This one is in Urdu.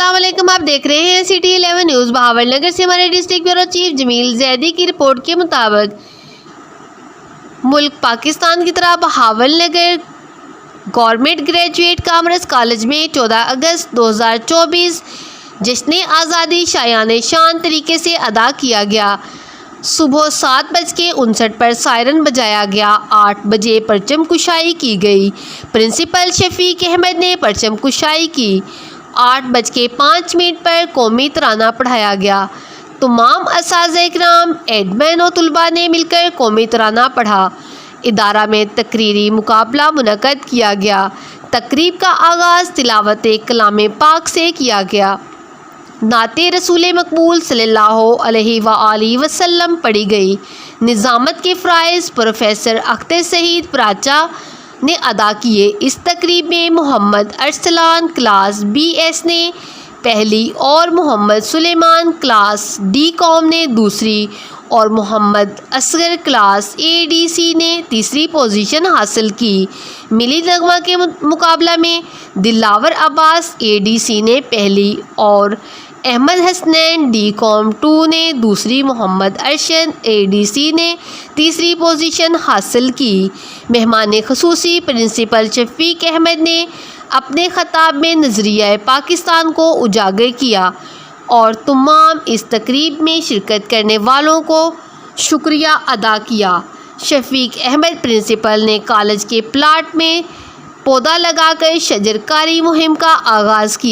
السلام علیکم، آپ دیکھ رہے ہیں سٹی 11 نیوز۔ بہاول نگر سے ہمارے ڈسٹرکٹ بیورو چیف جمیل زیدی کی رپورٹ کے مطابق ملک پاکستان کی طرح Bahawal Nagar government graduate commerce college میں 14 اگست 2024 جشن آزادی شایان شان طریقے سے ادا کیا گیا۔ صبح 7:59 پر سائرن بجایا گیا۔ 8 بجے پرچم کشائی کی گئی۔ پرنسپل شفیق احمد نے پرچم کشائی کی۔ 8:05 پر قومی ترانہ پڑھایا گیا۔ تمام اساتذہ کرام، ایڈمن و طلباء نے مل کر قومی ترانہ پڑھا۔ ادارہ میں تقریری مقابلہ منعقد کیا گیا۔ تقریب کا آغاز تلاوت کلام پاک سے کیا گیا۔ نعت رسول مقبول صلی اللہ علیہ وآلہ وسلم پڑھی گئی۔ نظامت کے فرائض پروفیسر اختر سعید پراچا نے ادا کیے۔ اس تقریب میں محمد ارسلان کلاس بی ایس نے پہلی اور محمد سلیمان کلاس ڈی کام نے دوسری اور Muhammad Asghar class A D C نے تیسری پوزیشن حاصل کی۔ ملی نغمہ کے مقابلہ میں دلاور عباس اے ڈی سی نے پہلی اور احمد حسنین ڈی کام 2 نے دوسری، محمد ارشد اے ڈی سی نے تیسری پوزیشن حاصل کی۔ مہمان خصوصی پرنسپل شفیق احمد نے اپنے خطاب میں نظریہ پاکستان کو اجاگر کیا اور تمام اس تقریب میں شرکت کرنے والوں کو شکریہ ادا کیا۔ شفیق احمد پرنسپل نے کالج کے پلاٹ میں پودا لگا کر شجر کاری مہم کا آغاز کیا۔